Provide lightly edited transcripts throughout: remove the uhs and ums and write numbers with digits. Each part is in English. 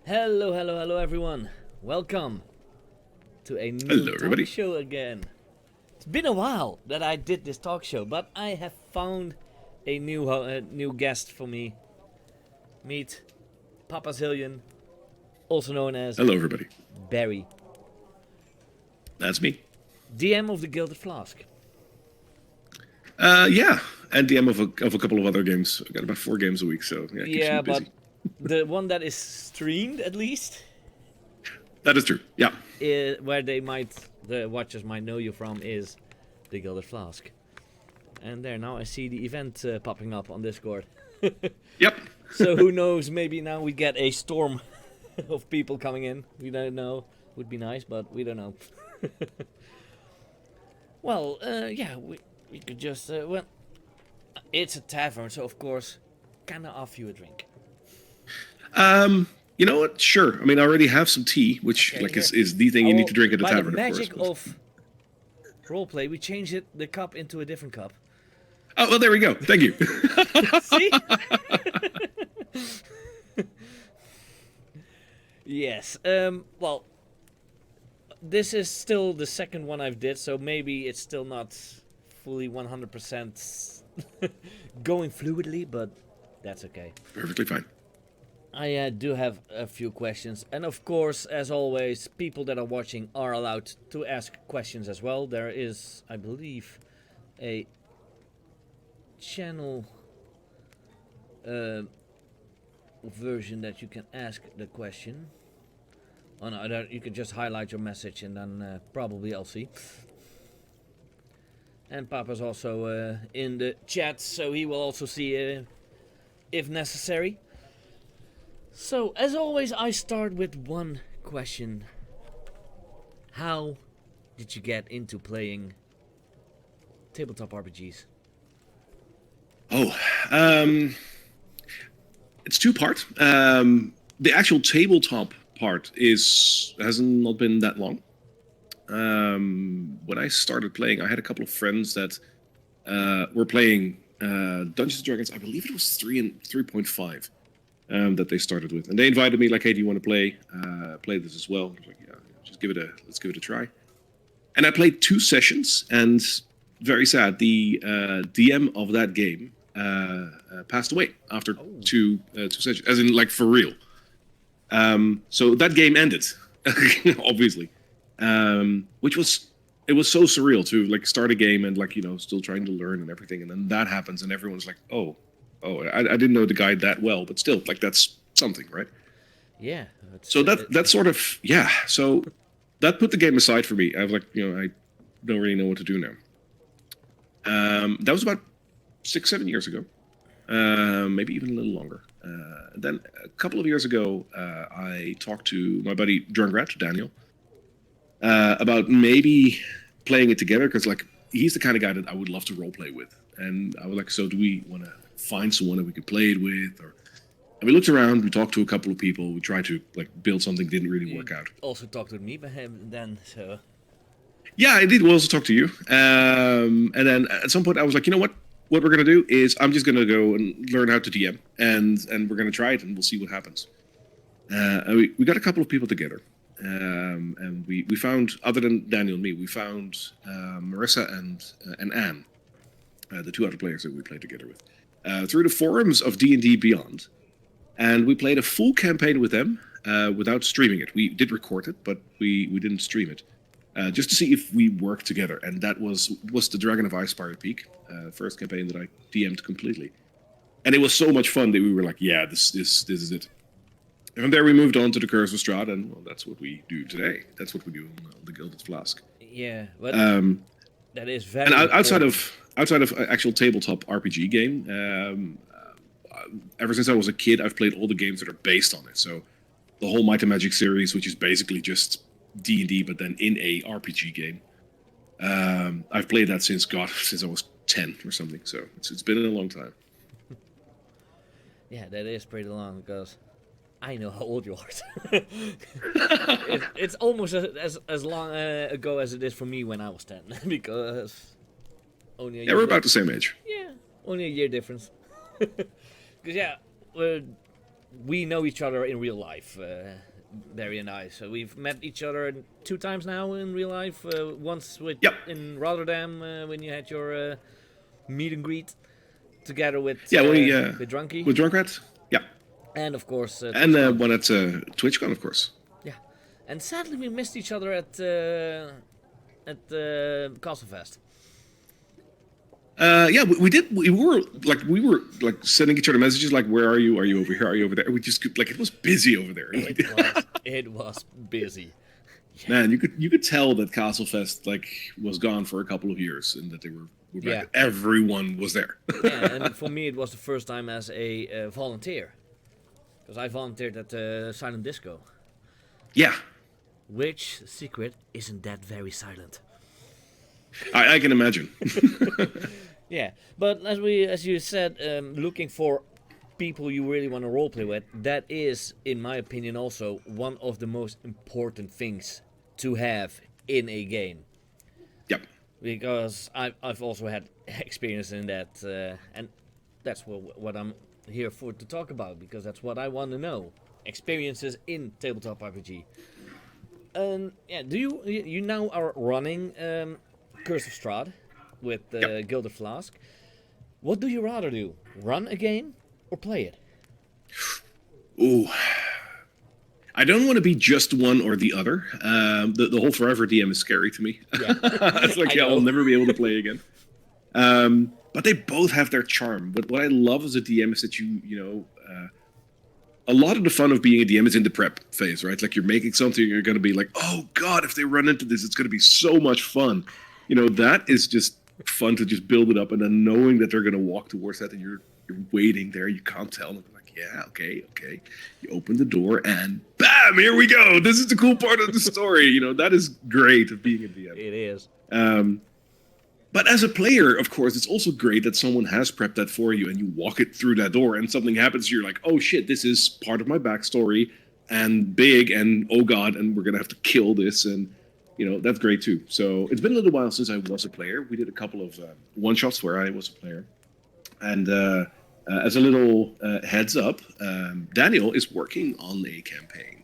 Hello, hello, hello, everyone. Welcome to a new talk show again. It's been a while that I did this talk show, but I have found a new guest for me. Meet PapaXillion, also known as Hello, everybody. Berry. That's me. DM of the Gilded Flask. Yeah, and DM of a couple of other games. I got about 4 games a week, so yeah, keeps me busy. The one that is streamed at least. That is true. Yeah. Where the watchers might know you from is the Gilded Flask. And there, now I see the event popping up on Discord. Yep. So who knows, maybe now we get a storm of people coming in. We don't know. Would be nice, but we don't know. Well, yeah, we could just, it's a tavern, so of course, can I offer you a drink? You know what? Sure. I mean, I already have some tea, which is the thing you need to drink at a tavern, of course. By the magic of roleplay, we changed the cup into a different cup. Oh, well, there we go. Thank you. See? Yes. Well, this is still the second one I've did, so maybe it's still not fully 100% going fluidly, but that's okay. Perfectly fine. I do have a few questions, and of course, as always, people that are watching are allowed to ask questions as well. There is, I believe, a channel version that you can ask the question. Oh no, you can just highlight your message and then probably I'll see. And Papa's also in the chat, so he will also see if necessary. So, as always, I start with one question. How did you get into playing tabletop RPGs? Oh, it's 2-part. The actual tabletop part hasn't not been that long. When I started playing, I had a couple of friends that were playing Dungeons and Dragons. I believe it was 3.5 that they started with, and they invited me like, "Hey, do you want to play this as well?" I was like, "Yeah, let's give it a try." And I played 2 sessions, and very sad, the DM of that game passed away after two sessions, as in like for real. So that game ended, obviously, which was so surreal to like start a game and like still trying to learn and everything, and then that happens and everyone's like, oh, I didn't know the guy that well, but still, like that's something, right? Yeah. So that sort of So that put the game aside for me. I was like, I don't really know what to do now. That was about 6-7 years ago, maybe even a little longer. Then a couple of years ago, I talked to my buddy Drungrat, Daniel, about maybe playing it together, because like he's the kind of guy that I would love to roleplay with. And I was like, so do we want to find someone that we could play it with? And we looked around, we talked to a couple of people, we tried to like build something, didn't really work out. Also talked with me by him then, so... Yeah, I did. We'll also talk to you. And then at some point I was like, you know what? What we're going to do is I'm just going to go and learn how to DM, and we're going to try it, and we'll see what happens. And we got a couple of people together. And we found, other than Daniel and me, we found Marissa and Anne, the 2 other players that we played together with, through the forums of D&D Beyond. And we played a full campaign with them without streaming it. We did record it, but we didn't stream it. Just to see if we work together, and that was the Dragon of Ice Pirate Peak, first campaign that I DM'd completely, and it was so much fun that we were like, yeah, this is it. And from there we moved on to the Curse of Strahd, and well, that's what we do today. That's what we do on the Gilded Flask. Yeah, but that is very. And outside of actual tabletop RPG game, ever since I was a kid, I've played all the games that are based on it. So the whole Might and Magic series, which is basically just D&D, but then in a RPG game. I've played that since I was 10 or something, so it's been a long time. Yeah, that is pretty long, because I know how old you are. It's almost as long ago as it is for me when I was 10, because only a year. Yeah, we're about the same age. Yeah, only a year difference. Because we know each other in real life, Barry and I. So we've met each other 2 times now in real life. Once in Rotterdam when you had your meet and greet together with with Drunky. With Drunkrat. Yeah. And of course, and one at TwitchCon, of course. Yeah, and sadly we missed each other at Castlefest. We did. We were like sending each other messages like, "Where are you? Are you over here? Are you over there?" We just like it was busy over there. It was busy. Man, you could tell that Castlefest like was gone for a couple of years and that they were back. Everyone was there. Yeah, and for me it was the first time as a volunteer. Because I volunteered at Silent Disco. Yeah. Which secret isn't that very silent? I can imagine. Yeah, but as you said, looking for people you really want to roleplay with, that is, in my opinion, also one of the most important things to have in a game. Yep. Because I've also had experience in that, and that's what I'm here to talk about, because that's what I want to know. Experiences in tabletop RPG. Yeah, do you now are running Curse of Strahd with Gilded Flask. What do you rather do? Run a game or play it? Ooh. I don't want to be just one or the other. The whole Forever DM is scary to me. Yeah. It's like, I'll never be able to play again. But they both have their charm. But what I love as a DM is that a lot of the fun of being a DM is in the prep phase, right? Like you're making something, you're going to be like, oh God, if they run into this, it's going to be so much fun. That is just fun to just build it up, and then knowing that they're going to walk towards that and you're waiting there, you can't tell them. Like, yeah, okay. You open the door and bam, here we go. This is the cool part of the story. That is great of being a DM. It is. But as a player, of course, it's also great that someone has prepped that for you and you walk it through that door and something happens. You're like, oh shit, this is part of my backstory and big and oh God, and we're going to have to kill this. And, that's great too. So it's been a little while since I was a player. We did a couple of one-shots where I was a player. And as a little heads up, Daniel is working on a campaign,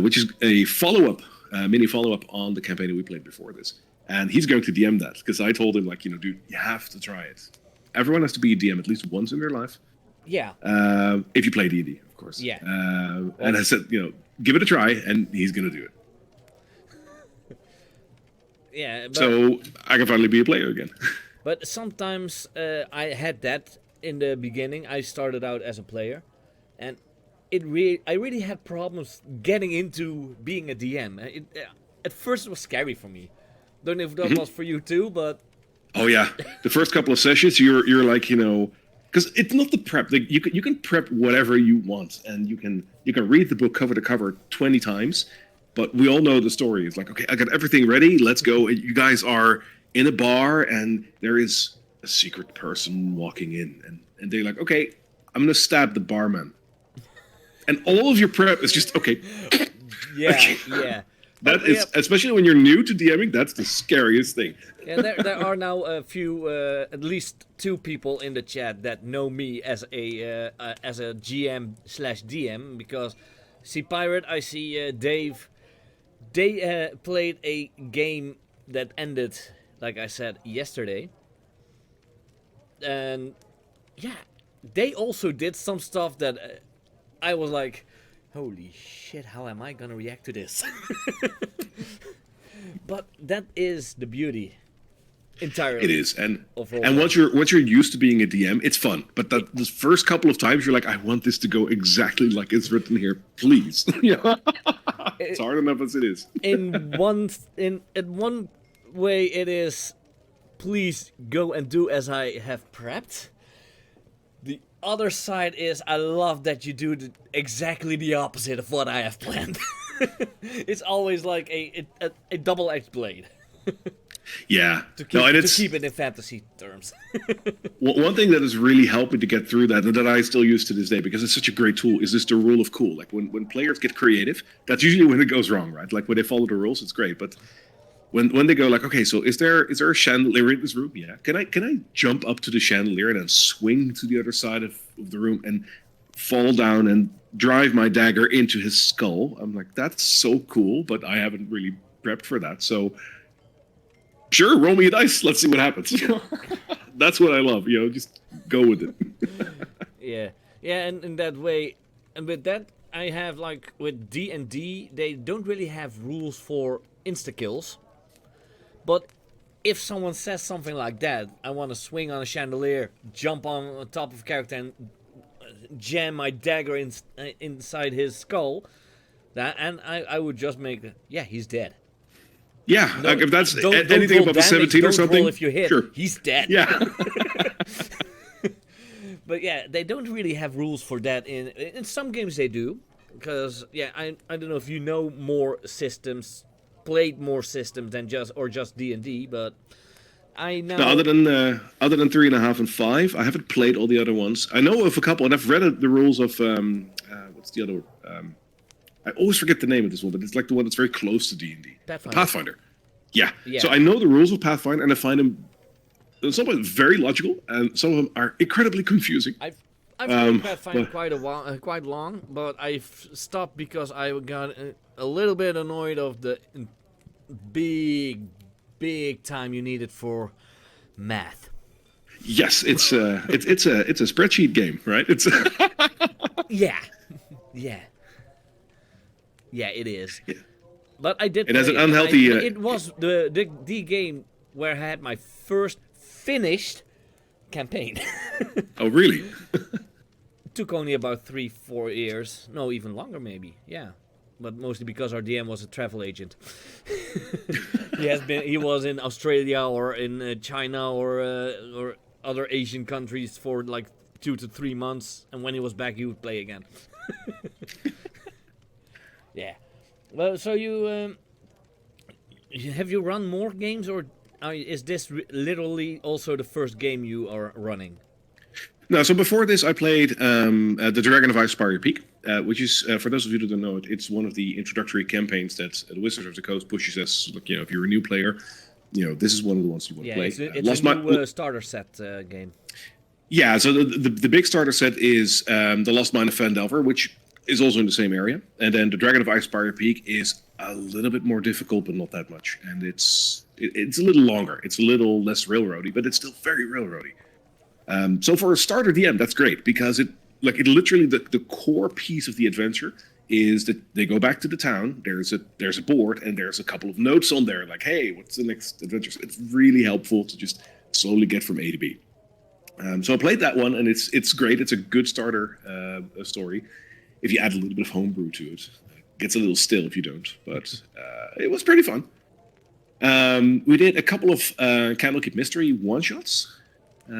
which is a follow-up, mini follow-up on the campaign that we played before this. And he's going to DM that because I told him, like, dude, you have to try it. Everyone has to be a DM at least once in their life. Yeah. If you play D&D, of course. Yeah. And I said, give it a try, and he's going to do it. Yeah. But, so I can finally be a player again. But sometimes I had that in the beginning. I started out as a player, and I really had problems getting into being a DM. At first, it was scary for me. Don't know if that was for you too, but oh yeah, the first couple of sessions, you're like, because it's not the prep. Like you can prep whatever you want, and you can read the book cover to cover 20 times, but we all know the story. It's like, okay, I got everything ready. Let's go. You guys are in a bar, and there is a secret person walking in, and they're like, okay, I'm gonna stab the barman, and all of your prep is just okay. Yeah, okay. Yeah. That is, especially when you're new to DMing, that's the scariest thing. Yeah, there are now a few, at least 2 people in the chat that know me as a GM/DM, because see Pirate, I see Dave. They played a game that ended, like I said, yesterday. And yeah, they also did some stuff that I was like, holy shit, how am I gonna react to this? But that is the beauty entirely. It is, and once you're used to being a DM, it's fun. But the first couple of times, you're like, I want this to go exactly like it's written here, please. It's hard enough as it is. in one way, it is, please go and do as I have prepped. The other side is, I love that you do exactly the opposite of what I have planned. It's always like a double-edged blade. Yeah. To keep it in fantasy terms. Well, one thing that has really helped me to get through that, and that I still use to this day, because it's such a great tool, is this the rule of cool. Like when players get creative, that's usually when it goes wrong, right? Like when they follow the rules, it's great. But when they go like, okay, so is there a chandelier in this room? Yeah. Can I jump up to the chandelier and then swing to the other side of the room? And fall down and drive my dagger into his skull. I'm like, that's so cool, but I haven't really prepped for that. So, sure, roll me a dice. Let's see what happens. That's what I love. Just go with it. Yeah, yeah, and in that way, and with that, I have like with D&D, they don't really have rules for insta kills, but if someone says something like that, I want to swing on a chandelier, jump on top of a character, and jam my dagger inside his skull, and I would just make, he's dead. Yeah, No, like if that's don't anything roll above a damage, 17 or don't something, roll if you hit, sure. he's dead. Yeah. But yeah, they don't really have rules for that. In some games they do, because I don't know if you know more systems, played more systems than just D&D, but I know. No, other than 3.5 and 5, I haven't played all the other ones. I know of a couple, and I've read the rules of what's the other? I always forget the name of this one, but it's like the one that's very close to D&D. Pathfinder. Yeah. So I know the rules of Pathfinder, and I find them some of them very logical, and some of them are incredibly confusing. I've played Pathfinder quite long, but I've stopped because I got a little bit annoyed of the big time you needed for math. Yes, it's a spreadsheet game, right? It's yeah, it is. Yeah. But I did. It has an unhealthy. It was the D game where I had my first finished campaign. Oh, really? Took only about 3-4 years. No, even longer maybe. Yeah. But mostly because our DM was a travel agent. He was in Australia or in China or other Asian countries for like 2 to 3 months, and when he was back he would play again. Yeah. Well, so you have you run more games, or is this literally also the first game you are running? No, so before this, I played the Dragon of Ice Fire Peak, which is, for those of you that don't know it, it's one of the introductory campaigns that the Wizards of the Coast pushes as, like, if you're a new player, this is one of the ones you want to play. It's a new starter set game. Yeah, so the big starter set is the Lost Mine of Phandelver, which is also in the same area, and then the Dragon of Ice Fire Peak is a little bit more difficult, but not that much, and it's a little longer, it's a little less railroady, but it's still very railroady. So for a starter DM, that's great, because it literally the core piece of the adventure is that they go back to the town. There's a board, and there's a couple of notes on there, like, hey, what's the next adventure? So it's really helpful to just slowly get from A to B. So I played that one, and it's great. It's a good starter story. If you add a little bit of homebrew to it, it gets a little still if you don't. But it was pretty fun. We did a couple of Candlekeep Mystery one-shots. Did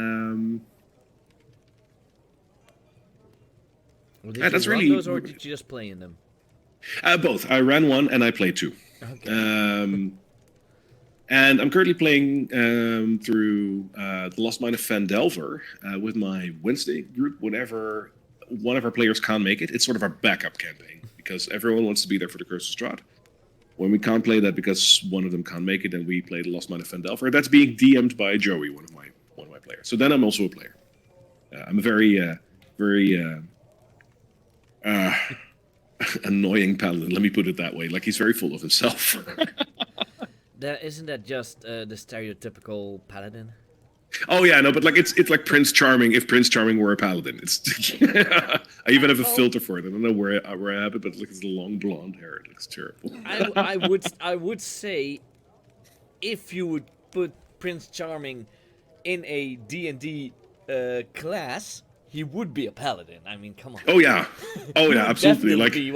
you run those, or did you just play in them? Both. I ran one and I played two. Okay. And I'm currently playing through The Lost Mine of Phandelver with my Wednesday group whenever one of our players can't make it. It's sort of our backup campaign because everyone wants to be there for the Curse of Strahd. When we can't play that because one of them can't make it, then we play The Lost Mine of Phandelver. That's being DM'd by Joey, one of my players. So then I'm also a player. I'm a very annoying paladin. Let me put it that way. Like, he's very full of himself. Isn't that just the stereotypical paladin? Oh yeah, no, but like it's like Prince Charming. If Prince Charming were a paladin, it's. I even have a filter for it. I don't know where I have it, but it's the long blonde hair. It looks terrible. I would say, if you would put Prince Charming in a D&D class, he would be a paladin. I mean, come on. Oh yeah, absolutely. Like, be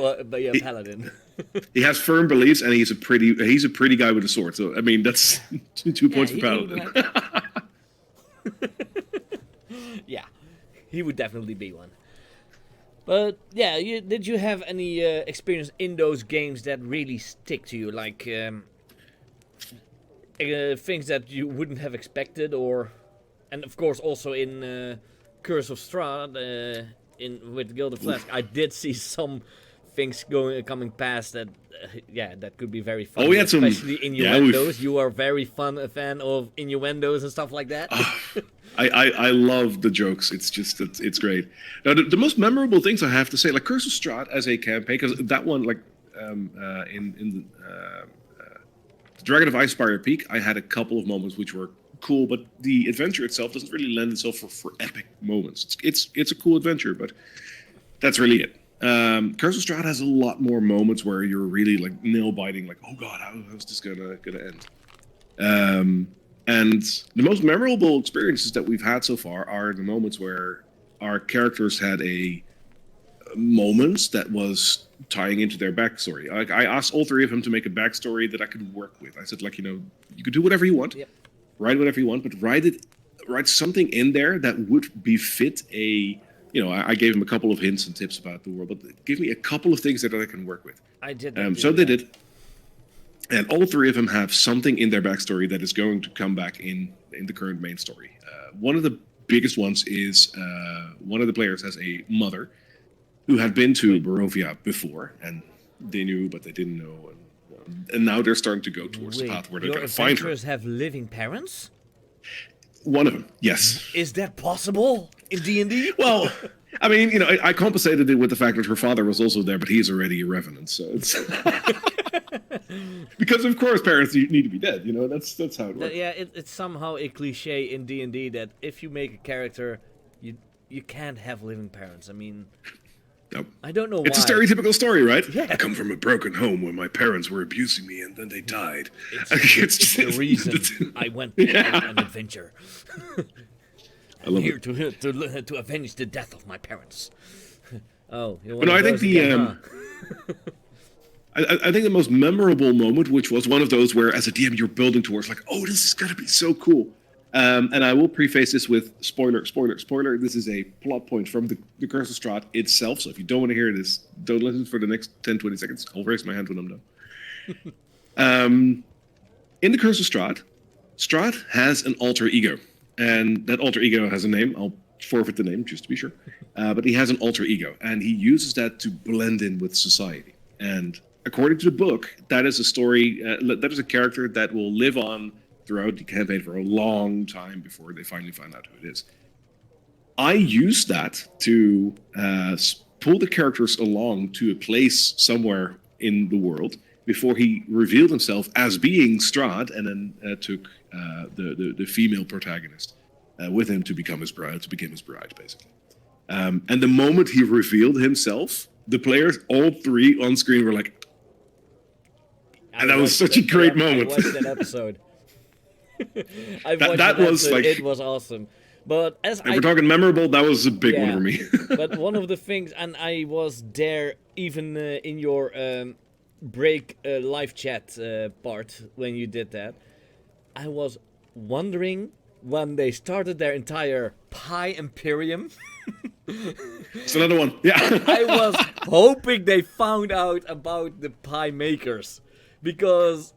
a paladin. He has firm beliefs, and he's a pretty guy with a sword. So I mean, that's 2 points for paladin. Yeah, he would definitely be one. But yeah, did you have any experience in those games that really stick to you, like things that you wouldn't have expected, and of course also in Curse of Strahd, with Gilded Flask, I did see some things coming past that that could be very fun. Oh, we had especially innuendos. You are very fan of innuendos and stuff like that. I love the jokes. It's just it's great. Now the most memorable things I have to say, like Curse of Strahd as a campaign, because that one, like in the Dragon of Icespire Peak, I had a couple of moments which were cool, but the adventure itself doesn't really lend itself for epic moments. It's a cool adventure, but that's really it. Curse of Strahd has a lot more moments where you're really like nail biting, like, oh god, how's this gonna end? And the most memorable experiences that we've had so far are the moments where our characters had a moment that was tying into their backstory. Like I asked all three of them to make a backstory that I could work with. I said, like, you could do whatever you want, write whatever you want, but write something in there that would befit a. I gave them a couple of hints and tips about the world, but give me a couple of things that I can work with. I did. So they did. And all three of them have something in their backstory that is going to come back in the current main story. One of the biggest ones is one of the players has a mother who had been to Barovia before, and they knew, but they didn't know. And now they're starting to go towards the path where they're going to find her. Your adventurers have living parents? One of them, yes. Is that possible in D&D? Well, I mean, I compensated it with the fact that her father was also there, but he's already a revenant, so it's... Because of course parents need to be dead, that's how it works. Yeah, it's somehow a cliche in D&D that if you make a character, you can't have living parents. I mean, nope. I don't know it's why. It's a stereotypical story, right? Yeah. I come from a broken home where my parents were abusing me and then they died. It's the reason I went on an adventure. I love here it. to avenge the death of my parents. Oh, I think I think the most memorable moment, which was one of those where, as a DM, you're building towards, like, oh, this is gonna be so cool. And I will preface this with spoiler. This is a plot point from the Curse of Strahd itself. So if you don't want to hear this, don't listen for the next 10, 20 seconds. I'll raise my hand when I'm done. In the Curse of Strahd, Strahd has an alter ego. And that alter ego has a name. I'll forfeit the name just to be sure. But he has an alter ego. And he uses that to blend in with society. And according to the book, that is a story, that is a character that will live on throughout the campaign for a long time before they finally find out who it is. I used that to pull the characters along to a place somewhere in the world before he revealed himself as being Strahd, and then took the female protagonist with him to become his bride, basically. And the moment he revealed himself, the players, all three on screen, were like, and that was such a great moment. I watched that episode. It was awesome. But we're talking memorable, that was a big one for me. But one of the things, and I was there even in your break live chat part when you did that, I was wondering when they started their entire pie imperium. It's another one. Yeah. I was hoping they found out about the pie makers, because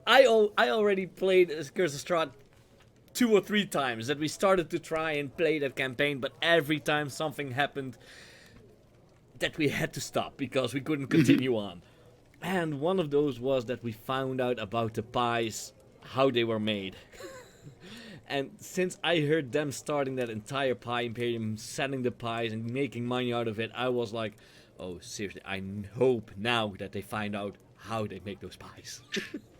I already played Curse of Strahd 2 or 3 times, that we started to try and play that campaign, but every time something happened that we had to stop because we couldn't continue on. And one of those was that we found out about the pies, how they were made. And since I heard them starting that entire pie imperium, selling the pies and making money out of it, I was like, oh, seriously, I hope now that they find out how they make those pies.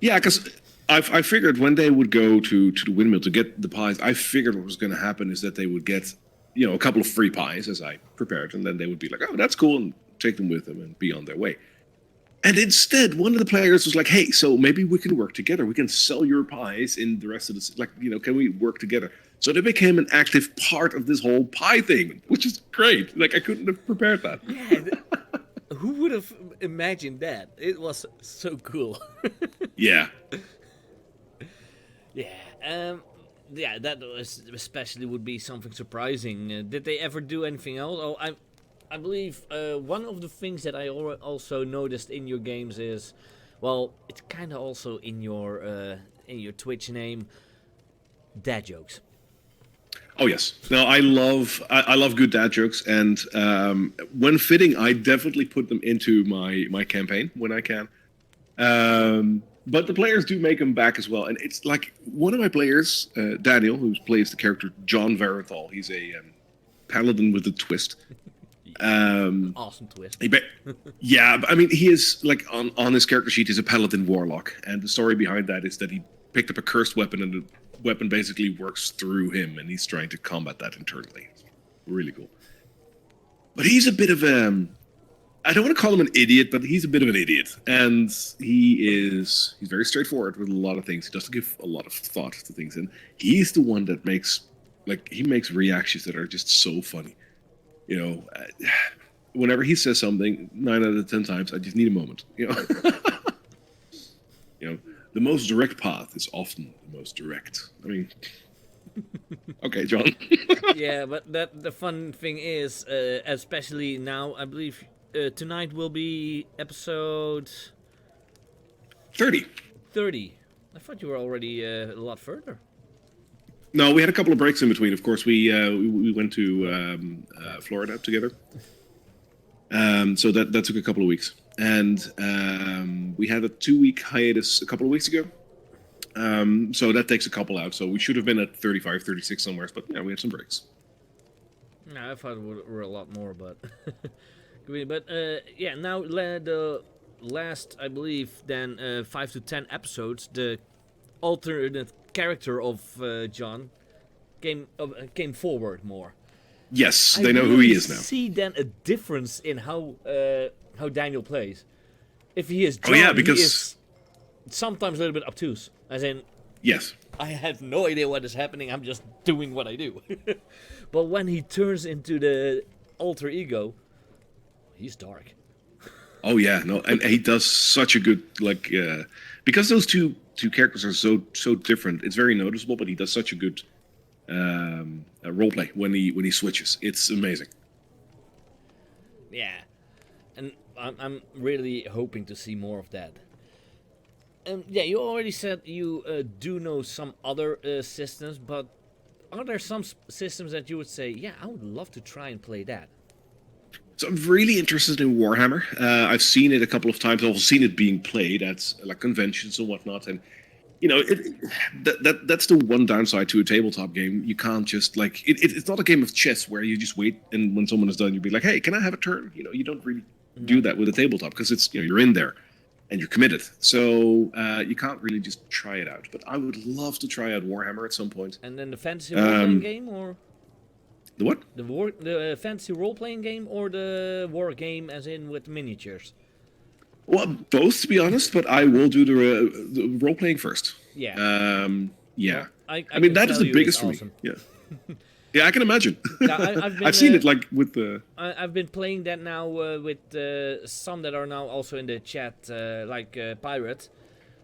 Yeah, because I figured when they would go to the windmill to get the pies, I figured what was going to happen is that they would get, a couple of free pies as I prepared, and then they would be like, oh, that's cool, and take them with them and be on their way. And instead, one of the players was like, hey, so maybe we can work together. We can sell your pies in the rest of the... can we work together? So they became an active part of this whole pie thing, which is great. Like, I couldn't have prepared that. Yeah, who would have imagined that? It was so cool. Yeah. Yeah, that was especially would be something surprising. Did they ever do anything else? Oh, I believe one of the things that I also noticed in your games is, well, it's kind of also in your Twitch name, dad jokes. Oh yes, no, I love good dad jokes, and when fitting, I definitely put them into my campaign when I can. but the players do make him back as well, and it's like one of my players, Daniel, who plays the character John Varenthal. He's a paladin with a twist. Awesome twist. Yeah, I mean, he is like on his character sheet. He's a paladin warlock, and the story behind that is that he picked up a cursed weapon, and the weapon basically works through him, and he's trying to combat that internally. It's really cool. But he's a bit of I don't want to call him an idiot, but he's a bit of an idiot, and he's very straightforward with a lot of things. He doesn't give a lot of thought to things, and he's the one that makes reactions that are just so funny. You know, whenever he says something, 9 out of 10 times, I just need a moment. You know, the most direct path is often the most direct. I mean, okay, John. Yeah, but the fun thing is, especially now, I believe tonight will be episode 30. 30. I thought you were already a lot further. No, we had a couple of breaks in between. Of course, we went to Florida together, so that took a couple of weeks, and we had a 2-week hiatus a couple of weeks ago. So that takes a couple out. So we should have been at 35, 36 somewhere, but yeah, we had some breaks. No, I thought it were a lot more, but but yeah. Now the last, I believe, then 5 to 10 episodes, the alternate character of John came forward more. Yes, they know who he is now. See then a difference in how Daniel plays. If he is John, because he is sometimes a little bit obtuse. As in, yes, I have no idea what is happening. I'm just doing what I do. But when he turns into the alter ego, he's dark. Oh yeah, no, and he does such a good because those two characters are so different. It's very noticeable, but he does such a good role play when he switches. It's amazing. Yeah, and I'm really hoping to see more of that. Yeah, you already said you do know some other systems, but are there some systems that you would say, yeah, I would love to try and play that? So I'm really interested in Warhammer. I've seen it a couple of times. I've seen it being played at like conventions and whatnot, and that's the one downside to a tabletop game. You can't just it's not a game of chess where you just wait and when someone is done, you'll be like, hey, can I have a turn? You don't really do that with a tabletop because it's you're in there and you're committed. So you can't really just try it out. But I would love to try out Warhammer at some point. And then the fantasy role-playing game, or the what? The fantasy role-playing game, or the war game, as in with miniatures. Well, both, to be honest, but I will do the role-playing first. Yeah. Yeah. I mean, that is the biggest for awesome. me. Yeah. Yeah, I can imagine. Yeah, I've seen it with the... I've been playing that now with some that are now also in the chat, like Pirate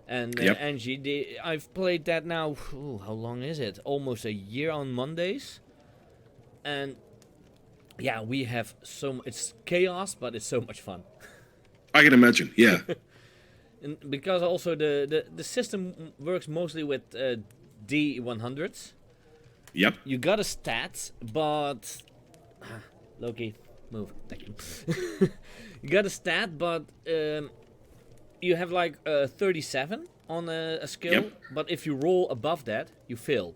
and Angie. I've played that now, how long is it? Almost a year on Mondays. And yeah, we have it's chaos, but it's so much fun. I can imagine, yeah. And because also the system works mostly with D100s. Yep. You got a stat, but Loki, move. Thank you. You got a stat, but you have like 37 on a skill. Yep. But if you roll above that, you fail.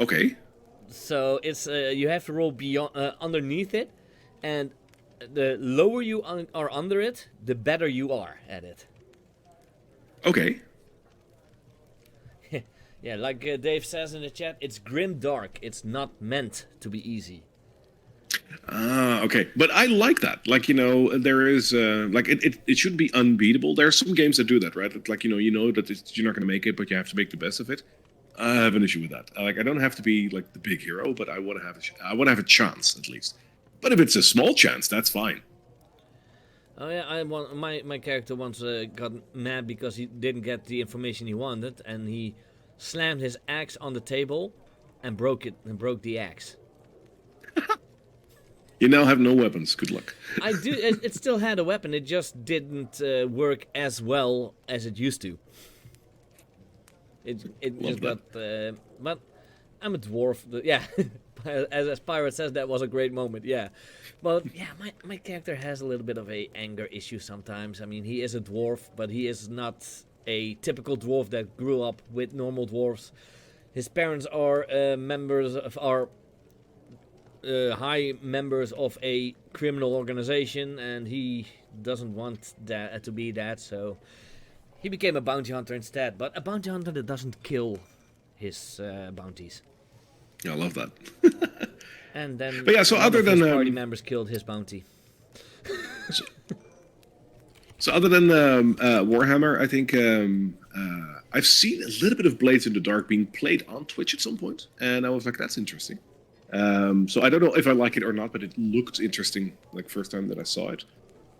Okay. So it's you have to roll beyond underneath it, and the lower you are under it, the better you are at it. Okay. Yeah, like Dave says in the chat, it's grim dark. It's not meant to be easy. Okay. But I like that. There is it should be unbeatable. There are some games that do that, right? Like that you're not going to make it, but you have to make the best of it. I have an issue with that. I don't have to be like the big hero, but I want to have a chance at least. But if it's a small chance, that's fine. Oh yeah, my character once got mad because he didn't get the information he wanted, and he slammed his axe on the table and broke the axe. You now have no weapons. Good luck. I do. It still had a weapon. It just didn't work as well as it used to. It just got. But I'm a dwarf. Yeah, as Pirate says, that was a great moment. Yeah, but yeah, my character has a little bit of a anger issue sometimes. I mean, he is a dwarf, but he is not a typical dwarf that grew up with normal dwarves. His parents are high members of a criminal organization, and he doesn't want that to be that. So he became a bounty hunter instead. But a bounty hunter that doesn't kill his bounties. Yeah, I love that. And then but yeah, so other than party members killed his bounty. so other than Warhammer, I think I've seen a little bit of Blades in the Dark being played on Twitch at some point, and I was like, that's interesting. So I don't know if I like it or not, but it looked interesting, like first time that I saw it.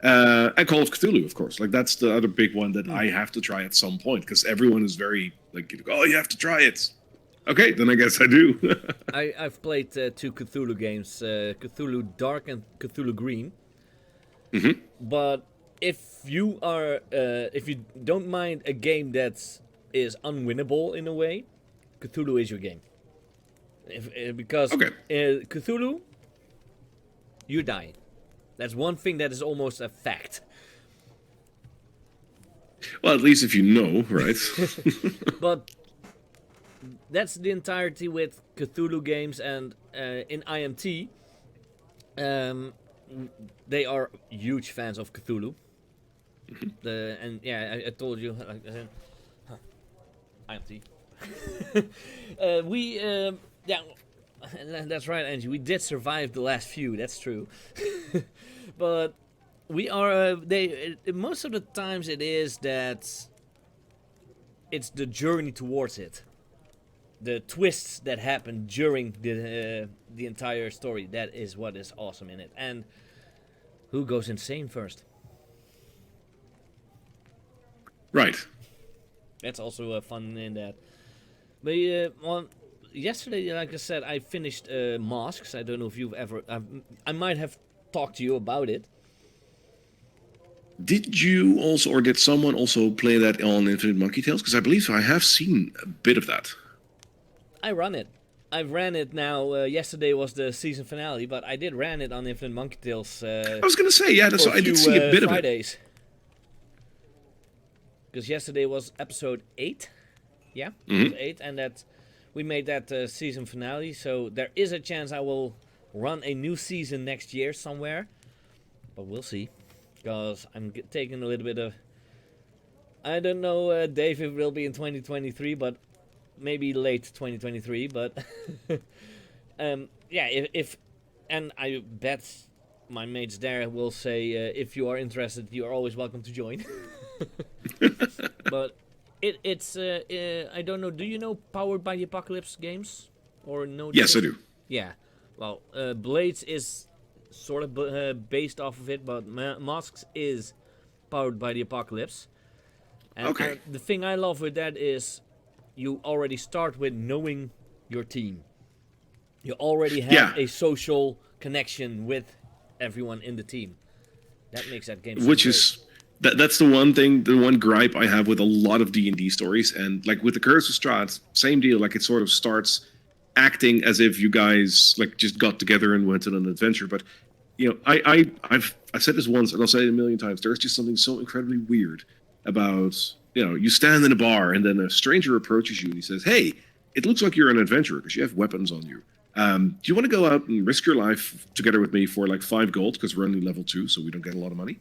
And Call of Cthulhu, of course. Like that's the other big one that I have to try at some point because everyone is very like, oh, you have to try it. Okay, then I guess I do. I've played 2 Cthulhu games, Cthulhu Dark and Cthulhu Green. Mm-hmm. But if you don't mind a game that is unwinnable in a way, Cthulhu is your game. Because Cthulhu, you die. That's one thing that is almost a fact. Well, at least if you know, right? But that's the entirety with Cthulhu games, and in IMT, they are huge fans of Cthulhu. Mm-hmm. I told you, IMT. That's right, Angie. We did survive the last few. That's true, but we are. Most of the times it is that it's the journey towards it, the twists that happen during the entire story. That is what is awesome in it. And who goes insane first? Right. That's also fun in that. But yesterday, like I said, I finished Masks. I don't know if you've ever... I might have talked to you about it. Did you also, or did someone also play that on Infinite Monkey Tales? Because I believe I have seen a bit of that. I run it. I've ran it now. Yesterday was the season finale, but I did ran it on Infinite Monkey Tales. I was going to say, yeah, I did see a bit Fridays. of it. Because yesterday was episode 8. Yeah, Mm-hmm. it was 8, and that we made that season finale. So there is a chance I will run a new season next year somewhere, but we'll see. Because I'm taking a little bit of... I don't know, Dave, if it will be in 2023, but maybe late 2023. But if and I bet my mates there will say, if you are interested, you are always welcome to join. But it's I don't know. Do you know Powered by the Apocalypse games or no? Yes, I do. Yeah. Well, Blades is sort of based off of it, but Masks is Powered by the Apocalypse. And Okay. The thing I love with that is you already start with knowing your team. You already have a social connection with everyone in the team. That makes that game so Which great. is... That's the one thing, the one gripe I have with a lot of D&D stories. And like with the Curse of Strahd, same deal. Like it sort of starts acting as if you guys like just got together and went on an adventure. But, you know, I've said this once and I'll say it a million times. There's just something so incredibly weird about, you know, you stand in a bar and then a stranger approaches you and he says, hey, it looks like you're an adventurer because you have weapons on you. Do you want to go out and risk your life together with me for like 5 gold because we're only level 2, so we don't get a lot of money?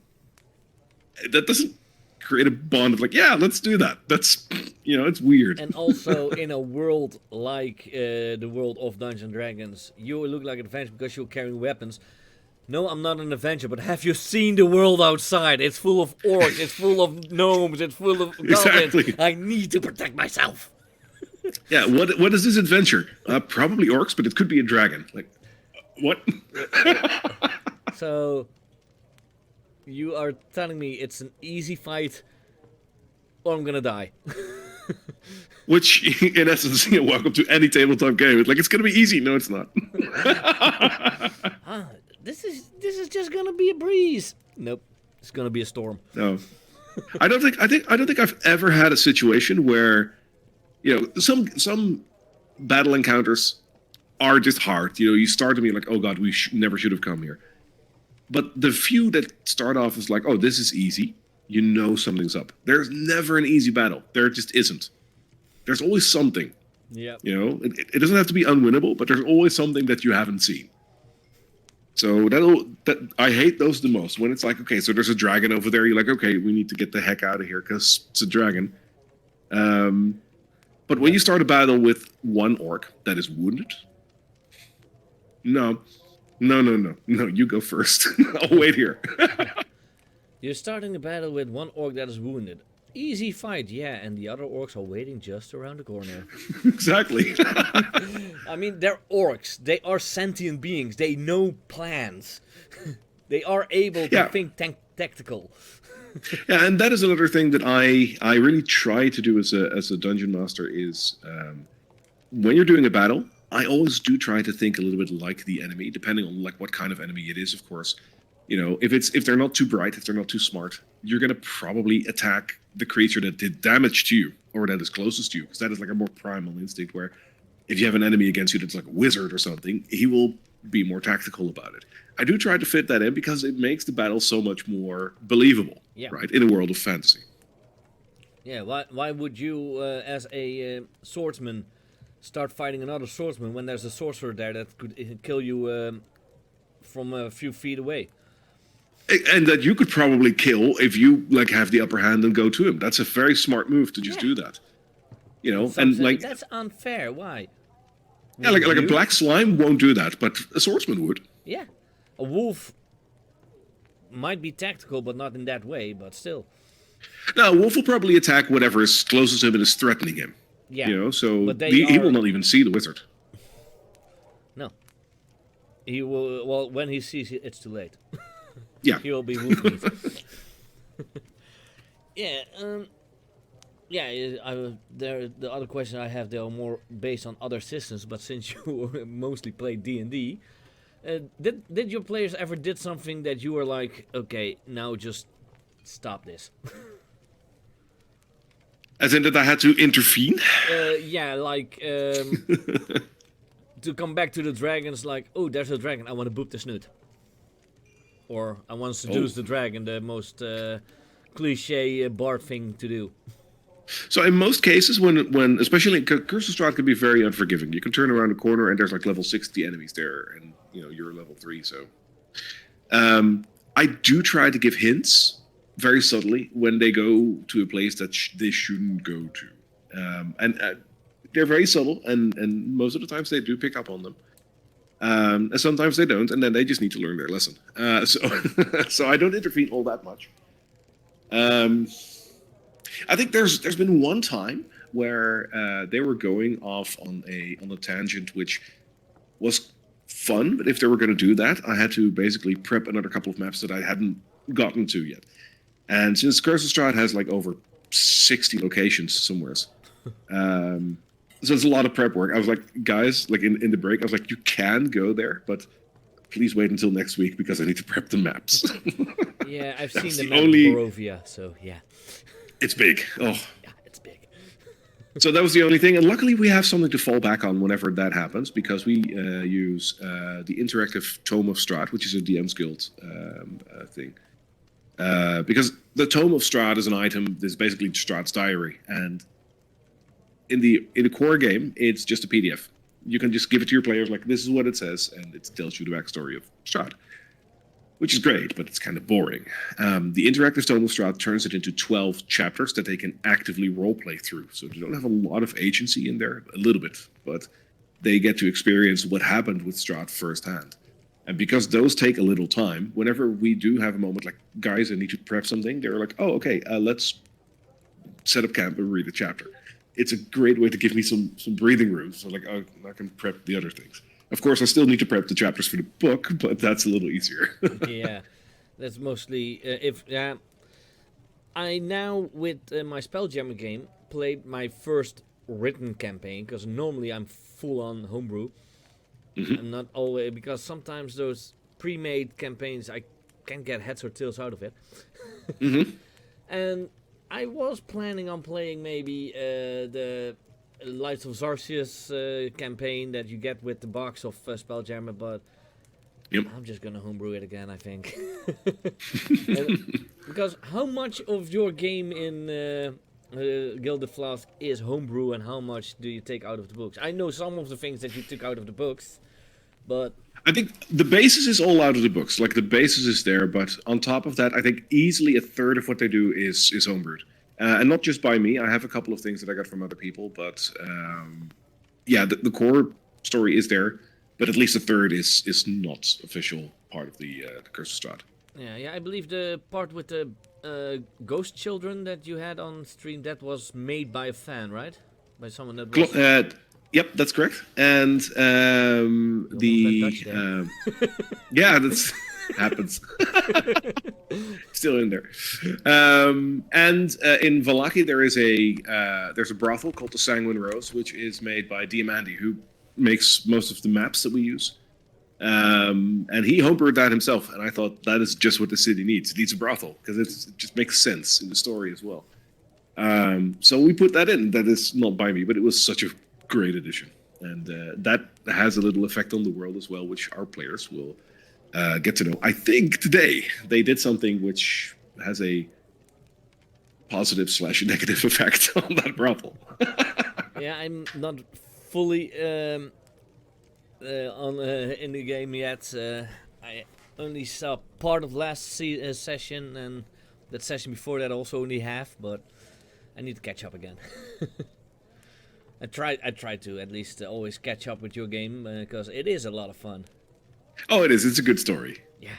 That doesn't create a bond of like, yeah, let's do that. That's, you know, it's weird. And also in a world like the world of Dungeons and Dragons, you look like an adventurer because you're carrying weapons. No, I'm not an adventurer, but have you seen the world outside? It's full of orcs, it's full of gnomes, it's full of goblins. Exactly. I need to protect myself. Yeah, what is this adventure? Probably orcs, but it could be a dragon. Like, what? So, you are telling me it's an easy fight, or I'm gonna die. Which, in essence, you know, welcome to any tabletop game. It's like, it's gonna be easy. No, it's not. This is just gonna be a breeze. Nope, it's gonna be a storm. No, I don't think I've ever had a situation where, you know, some battle encounters are just hard. You know, you start to be like, oh god, we never should have come here. But the few that start off as like, oh, this is easy, you know something's up. There's never an easy battle. There just isn't. There's always something. Yeah. You know, it doesn't have to be unwinnable, but there's always something that you haven't seen. So that I hate those the most. When it's like, okay, so there's a dragon over there. You're like, okay, we need to get the heck out of here because it's a dragon. But when you start a battle with one orc that is wounded, no, you go first. I'll wait here. You're starting a battle with one orc that is wounded. Easy fight, yeah, and the other orcs are waiting just around the corner. Exactly. I mean, they're orcs. They are sentient beings. They know plans. They are able to think tactical. Yeah, and that is another thing that I really try to do as a dungeon master is when you're doing a battle, I always do try to think a little bit like the enemy, depending on like what kind of enemy it is, of course. You know, if they're not too bright, if they're not too smart, you're gonna probably attack the creature that did damage to you or that is closest to you, because that is like a more primal instinct where if you have an enemy against you that's like a wizard or something, he will be more tactical about it. I do try to fit that in because it makes the battle so much more believable, right, in a world of fantasy. Yeah, why would you, as a swordsman, start fighting another swordsman when there's a sorcerer there that could kill you from a few feet away? And that you could probably kill if you like have the upper hand and go to him. That's a very smart move to just do that. You know, and like that's unfair. Why? Yeah, like a black slime won't do that, but a swordsman would. Yeah, a wolf might be tactical, but not in that way. But still. No, a wolf will probably attack whatever is closest to him and is threatening him. Yeah. You know, so he will not even see the wizard. No. He will. Well, when he sees it, it's too late. Yeah. He will be wolf meat. Yeah. The other questions I have, they are more based on other systems. But since you mostly play D&D, did your players ever did something that you were like, okay, now just stop this? As in that I had to intervene? Yeah, like to come back to the dragons, like, oh, there's a dragon, I want to boop the snoot. Or I want to seduce the dragon, the most cliche bard thing to do. So in most cases, when especially Curse of Strahd can be very unforgiving. You can turn around a corner and there's like level 60 enemies there, and you know you're level 3. So I do try to give hints very subtly when they go to a place that they shouldn't go to, and they're very subtle, and most of the times they do pick up on them. And sometimes they don't, and then they just need to learn their lesson. So I don't intervene all that much. I think there's been one time where they were going off on a tangent, which was fun. But if they were going to do that, I had to basically prep another couple of maps that I hadn't gotten to yet. And since Curse of Strahd has like over 60 locations somewheres, so it's a lot of prep work. I was like, guys, like in the break, I was like, you can go there, but please wait until next week because I need to prep the maps. Yeah, I've seen the map of Barovia, so yeah. It's big. Oh. Yeah, it's big. So that was the only thing. And luckily we have something to fall back on whenever that happens, because we use the interactive Tome of Strahd, which is a DM's Guild thing. Because the Tome of Strahd is an item that's basically Strahd's diary, and in the core game, it's just a PDF. You can just give it to your players like, this is what it says, and it tells you the backstory of Strahd, which is great, but it's kind of boring. The interactive Tome of Strahd turns it into 12 chapters that they can actively roleplay through. So they don't have a lot of agency in there, a little bit, but they get to experience what happened with Strahd firsthand. And because those take a little time, whenever we do have a moment like, guys, I need to prep something, they're like, oh, okay, let's set up camp and read a chapter. It's a great way to give me some breathing room. So like, I can prep the other things. Of course, I still need to prep the chapters for the book, but that's a little easier. Yeah, that's mostly I now with my Spelljammer game played my first written campaign, because normally I'm full on homebrew. Mm-hmm. I'm not always, because sometimes those pre-made campaigns I can't get heads or tails out of it. Mm-hmm. And I was planning on playing maybe the Lights of Zarsius campaign that you get with the box of Spelljammer, but Yep. I'm just gonna homebrew it again, I think. Because how much of your game in Gilded Flask is homebrew, and how much do you take out of the books? I know some of the things that you took out of the books, but I think the basis is all out of the books. Like the basis is there, but on top of that, I think easily a third of what they do is homebrewed, and not just by me. I have a couple of things that I got from other people, but yeah, the core story is there, but at least a third is not official part of the Curse of Strahd. yeah, I believe the part with the ghost children that you had on stream, that was made by a fan, right? By someone that was... Yep, that's correct. And yeah, that's happens. Still in there. And in Vallaki, there's a brothel called the Sanguine Rose, which is made by Diamandi, who makes most of the maps that we use. And he homebrewed that himself, and I thought that is just what the city needs. It needs a brothel because it just makes sense in the story as well. So we put that in. That is not by me, but it was such a great addition, and that has a little effect on the world as well, which our players will get to know. I think today they did something which has a positive / negative effect on that brothel. Yeah, I'm not fully on in the game yet. I only saw part of last session, and that session before that also only half, but I need to catch up again. I try to at least always catch up with your game, because it is a lot of fun. Oh, it is. It's a good story. Yeah,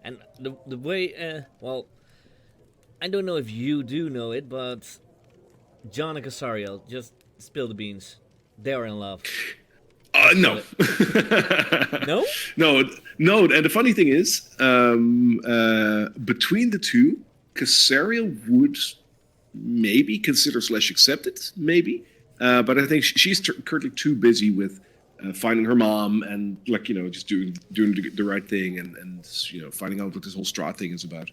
and the way well, I don't know if you do know it, but John and Casariel, just spill the beans. They're in love. No. No? No. And the funny thing is, between the two, Casariel would maybe consider / accept it, maybe. But I think she's currently too busy with finding her mom and, like, just doing the right thing and finding out what this whole Strahd thing is about.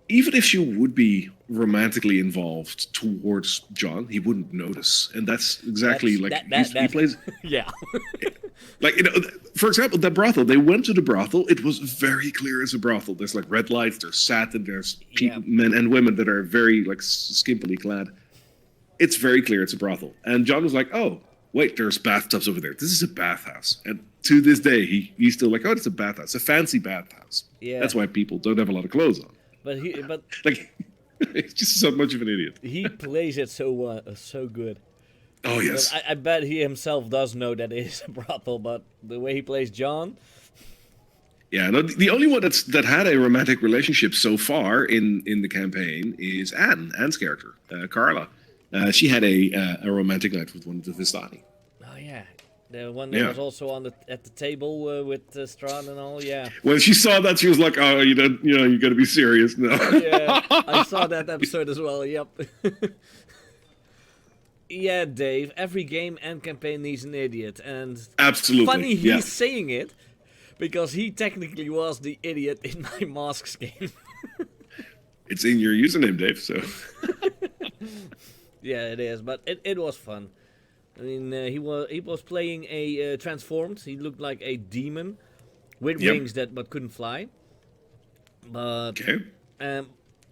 Even if she would be romantically involved towards John, he wouldn't notice, and that's exactly he plays. Yeah. Like, for example, that brothel. They went to the brothel. It was very clear as a brothel. There's like red lights. There's satin. There's people, men and women that are very like skimpily clad. It's very clear it's a brothel. And John was like, "Oh, wait, there's bathtubs over there. This is a bathhouse." And to this day, he's still like, "Oh, it's a bathhouse, a fancy bathhouse." Yeah. That's why people don't have a lot of clothes on. But like, he's just so much of an idiot. He plays it so good. Oh yes. I bet he himself does know that it is a brothel, but the way he plays John. Yeah, no. The only one that had a romantic relationship so far in the campaign is Anne's character, Carla. She had a romantic night with one of the Vistani. Oh yeah, the one that was also at the table with Strahd and all. Yeah. When she saw that, she was like, "Oh, you got to be serious now." Yeah, I saw that episode as well. Yep. Yeah, Dave. Every game and campaign needs an idiot, and absolutely funny he's saying it, because he technically was the idiot in my Masks game. It's in your username, Dave. So. Yeah, it is, but it was fun. I mean, he was playing a transformed. He looked like a demon with wings but couldn't fly. But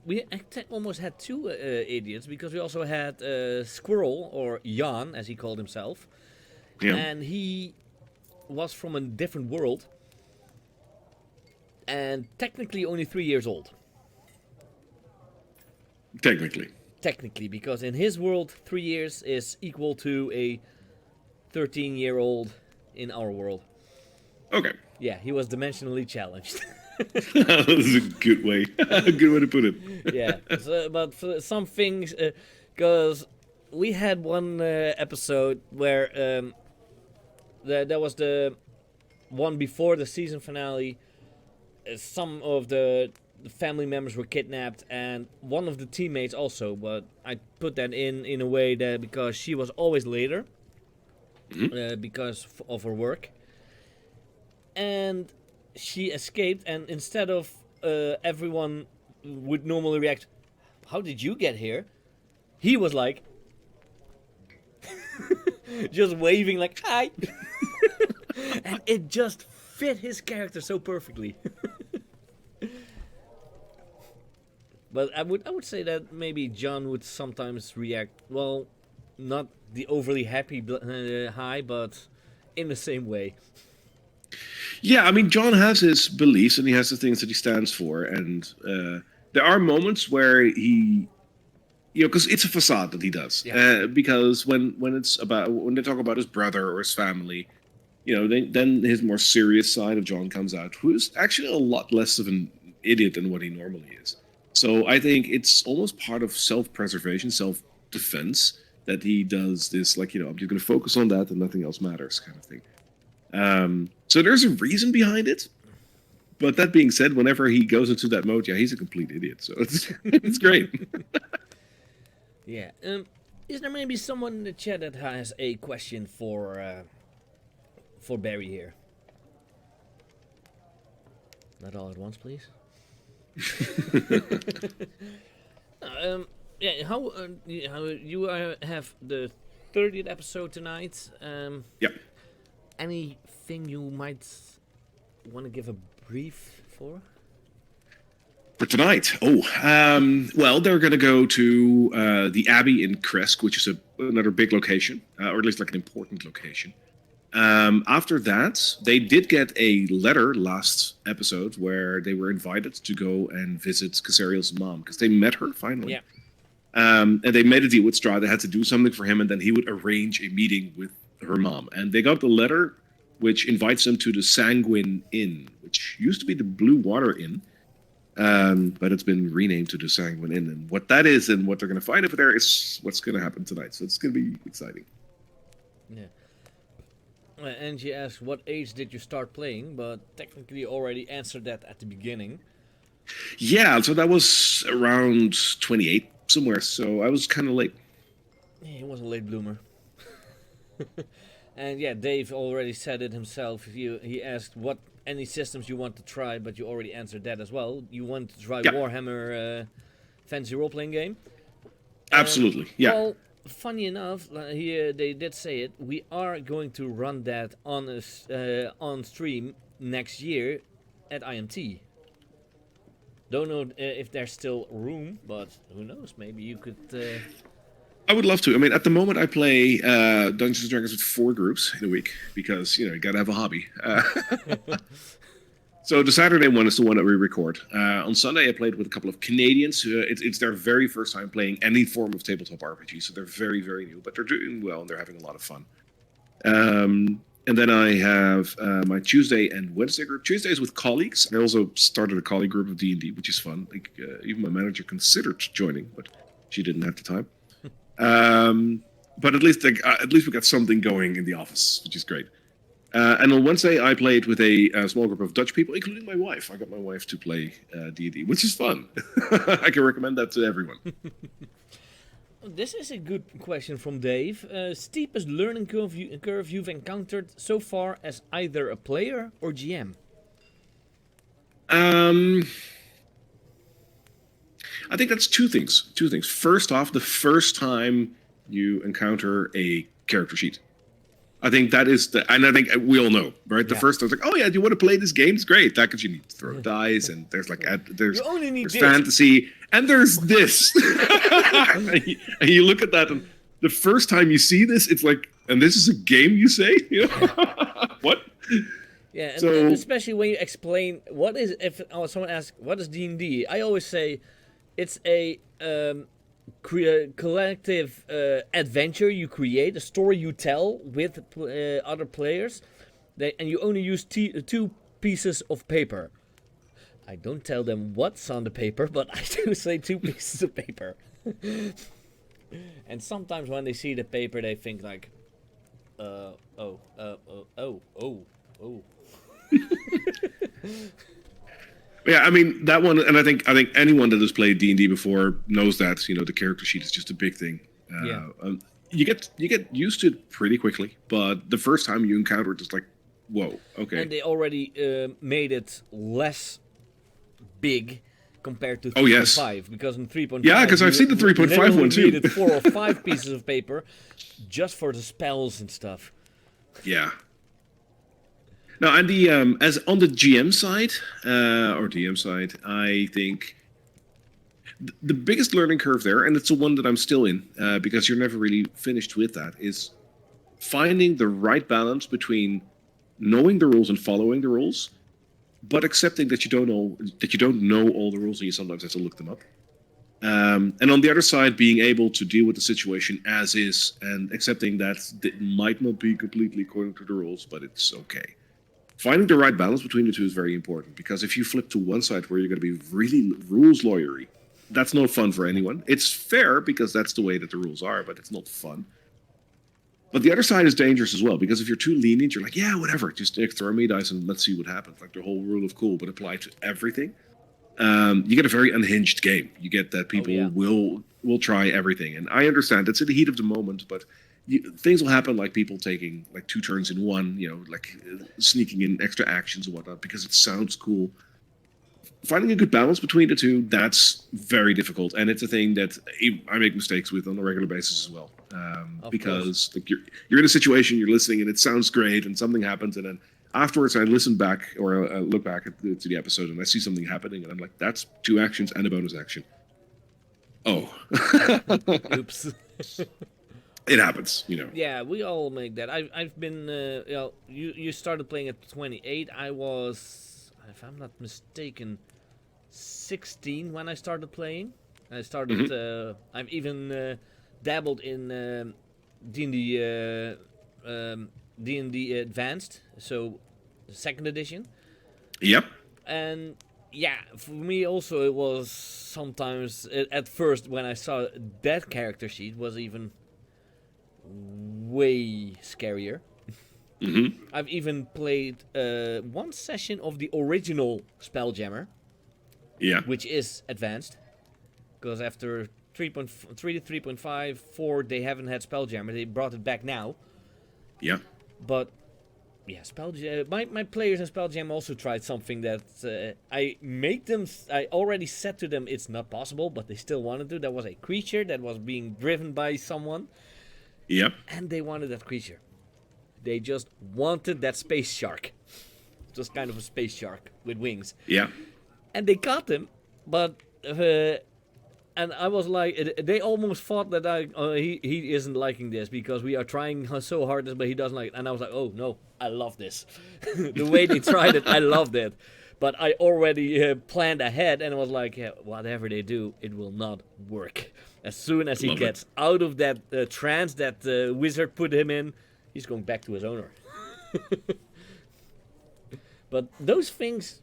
we almost had two idiots, because we also had Squirrel, or Jan as he called himself, and he was from a different world, and technically only 3 years old. Technically, because in his world, 3 years is equal to a 13-year-old in our world. Okay. Yeah, he was dimensionally challenged. That was a good way. A good way to put it. Yeah, but for some things, because we had one episode where there was the one before the season finale. Some of the family members were kidnapped, and one of the teammates also, but I put that in a way that because she was always later, because of her work, and she escaped, and instead of everyone would normally react, "How did you get here?" he was like, just waving like hi, and it just fit his character so perfectly. But I would say that maybe John would sometimes react well, not the overly happy hi, but in the same way. Yeah, I mean, John has his beliefs and he has the things that he stands for, and there are moments where he, because it's a facade that he does. Yeah. Because when they talk about his brother or his family, then his more serious side of John comes out, who is actually a lot less of an idiot than what he normally is. So I think it's almost part of self-preservation, self-defense, that he does this, like, I'm just going to focus on that and nothing else matters kind of thing. So there's a reason behind it. But that being said, whenever he goes into that mode, yeah, he's a complete idiot. So it's great. Yeah. Is there maybe someone in the chat that has a question for Berry here? Not all at once, please. Yeah. How you have the 30th episode tonight? Yeah. Anything you might want to give a brief for? For tonight, well, they're going to go to the Abbey in Kresk, which is another big location, or at least like an important location. After that, they did get a letter last episode where they were invited to go and visit Casariel's mom because they met her finally. Yeah. And they made a deal with Strahd. They had to do something for him, and then he would arrange a meeting with her mom. And they got the letter, which invites them to the Sanguine Inn, which used to be the Blue Water Inn. But it's been renamed to the Sanguine Inn. And what that is and what they're going to find over there is what's going to happen tonight. So it's going to be exciting. Yeah. Angie asked, what age did you start playing? But technically you already answered that at the beginning. Yeah, so that was around 28 somewhere. So I was kind of late. Yeah, he was a late bloomer. And yeah, Dave already said it himself. He asked what any systems you want to try, but you already answered that as well. You want to try Warhammer fantasy role-playing game? Absolutely, yeah. Well, funny enough, here they did say it. We are going to run that on stream next year at IMT. Don't know if there's still room, but who knows? Maybe you could. I would love to. I mean, at the moment, I play Dungeons and Dragons with 4 groups in a week because you got to have a hobby. So the Saturday one is the one that we record. On Sunday, I played with a couple of Canadians. It's their very first time playing any form of tabletop RPG, so they're very, very new, but they're doing well and they're having a lot of fun. And then I have my Tuesday and Wednesday group. Tuesday is with colleagues. I also started a colleague group of D&D, which is fun. Like, even my manager considered joining, but she didn't have the time. But at least we got something going in the office, which is great. And on Wednesday, I played with a small group of Dutch people, including my wife. I got my wife to play D&D, which is fun. I can recommend that to everyone. This is a good question from Dave. Steepest learning curve you've encountered so far as either a player or GM? I think that's two things. First off, the first time you encounter a character sheet. I think that is and I think we all know, right? The first time it's like, oh yeah, do you want to play this game? It's great. That because you need to throw dice, and there's like there's fantasy, and there's this. and you look at that, and the first time you see this, it's like, and this is a game, you say? What? Yeah, and especially when you explain what is, if someone asks, what is D&D? I always say it's a collective adventure you create, a story you tell with other players, and you only use 2 pieces of paper. I don't tell them what's on the paper, but I do say 2 pieces of paper. And sometimes when they see the paper, they think like, oh. Yeah, I mean that one, and I think anyone that has played D&D before knows that the character sheet is just a big thing. You get used to it pretty quickly, but the first time you encounter it, it's like, whoa, okay. And they already made it less big compared to Oh, yes. 3.5, because in 3.5 Yeah, because I've seen the 3.5 literally one too. needed 4 or 5 pieces of paper just for the spells and stuff. Yeah. No, and the as on the GM side or DM side, I think the biggest learning curve there, and it's the one that I'm still in because you're never really finished with that, is finding the right balance between knowing the rules and following the rules, but accepting that you don't know all the rules and you sometimes have to look them up. And on the other side, being able to deal with the situation as is and accepting that it might not be completely according to the rules, but it's okay. Finding the right balance between the two is very important, because if you flip to one side where you're going to be really rules lawyery, that's not fun for anyone. It's fair because that's the way that the rules are, but it's not fun. But the other side is dangerous as well, because if you're too lenient, you're like, yeah, whatever, just throw me dice and let's see what happens. Like the whole rule of cool, but applied to everything. You get a very unhinged game. You get that people will try everything, and I understand it's in the heat of the moment, but things will happen, like people taking like 2 turns in one, like sneaking in extra actions and whatnot because it sounds cool. Finding a good balance between the two, that's very difficult, and it's a thing that I make mistakes with on a regular basis as well. Because like you're in a situation, you're listening, and it sounds great, and something happens, and then afterwards I listen back or I look back to the episode, and I see something happening, and I'm like, that's 2 actions and a bonus action. Oh. Oops. It happens, Yeah, we all make that. I've been, you started playing at 28. I was, if I'm not mistaken, 16 when I started playing. I started. I've even dabbled in D&D, D&D Advanced, so the 2nd edition. Yep. And yeah, for me also it was sometimes at first when I saw that character sheet was even way scarier. I've even played 1 session of the original Spelljammer, which is advanced, because after 3.3 to 3.5, 4 they haven't had Spelljammer. They brought it back now. Yeah. But yeah, my players in Spelljammer also tried something that I already said to them it's not possible, but they still wanted to. That was a creature that was being driven by someone. Yep. And they wanted that creature. They just wanted that space shark. Just kind of a space shark with wings. Yeah. And they caught him, but and I was like, they almost thought that he isn't liking this because we are trying so hard, but he doesn't like it. And I was like, oh no, I love this. The way they tried it, I loved it. But I already planned ahead, and I was like, yeah, whatever they do, it will not work. As soon as he gets out of that trance that the wizard put him in, he's going back to his owner. But those things,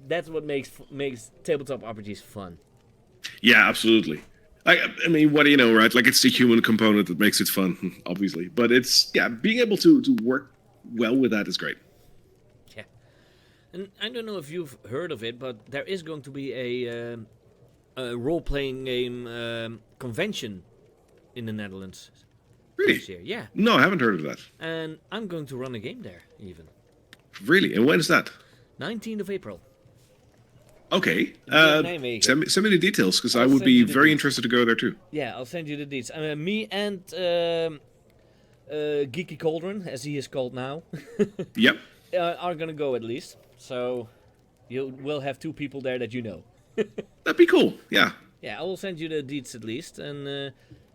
that's what makes tabletop RPGs fun. Yeah, absolutely. I mean, what do you know, right? Like, it's the human component that makes it fun, obviously. But it's, being able to work well with that is great. Yeah. And I don't know if you've heard of it, but there is going to be a role-playing game convention in the Netherlands. Really? This year. Yeah. No, I haven't heard of that. And I'm going to run a game there, even. Really? And when is that? 19th of April. Okay. Send me the details, because I would be very interested to go there too. Yeah, I'll send you the deets. Me and Geeky Cauldron, as he is called now, Yep. are going to go at least. So you will have 2 people there that you know. That'd be cool. Yeah. Yeah, I will send you the deets at least. And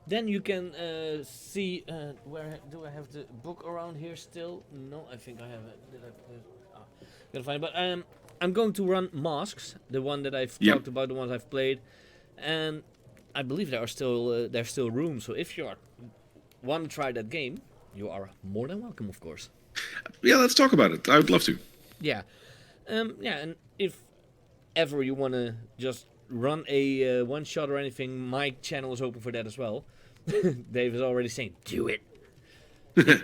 then you can see... where do I have the book around here still? No, I think I have it. Did I put it? Gotta find it. But I'm going to run Masks, the one that I've talked about, the ones I've played, and I believe there's still room. So if you want to try that game, you are more than welcome, of course. Yeah, let's talk about it. I would love to. Yeah, and if ever you want to just run a one shot or anything, my channel is open for that as well. Dave is already saying, do it.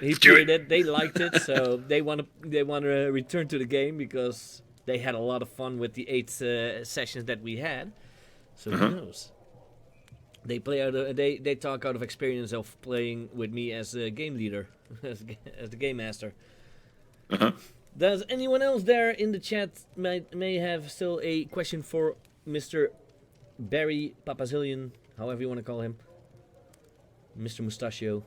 He played it. They liked it, so they want to return to the game because they had a lot of fun with the 8 sessions that we had. So who knows? They they talk out of experience of playing with me as a game leader, as the game master. Does anyone else there in the chat may have still a question for Mr. Berry PapaXillion, however you want to call him. Mr. Mustachio.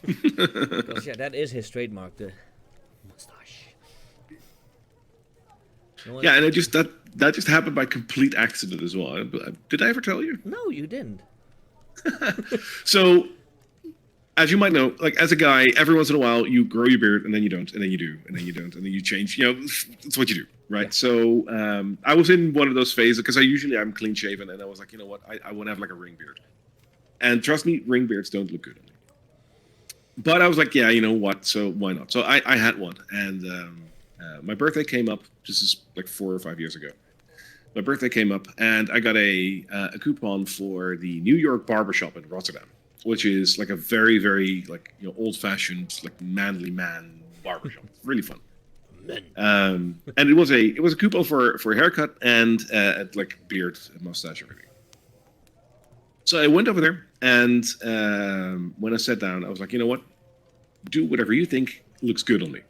Because, yeah, that is his trademark, the mustache. You know what? Yeah, and that just happened by complete accident as well. Did I ever tell you? No, you didn't. So, as you might know, like as a guy, every once in a while you grow your beard and then you don't, and then you do, and then you don't, and then you change. You know, it's what you do, right? Yeah. So I was in one of those phases because I'm clean shaven, and I was like, you know what, I want to have like a ring beard. And trust me, ring beards don't look good on me. But I was like, yeah, you know what? So why not? So I had one, and my birthday came up. This is like 4 or 5 years ago. My birthday came up, and I got a coupon for the New York barbershop in Rotterdam, which is like a very, very like old-fashioned like manly man barbershop. Really fun. And it was a coupon for a haircut and like beard, mustache, everything. So I went over there, and when I sat down, I was like, you know what? Do whatever you think looks good on me.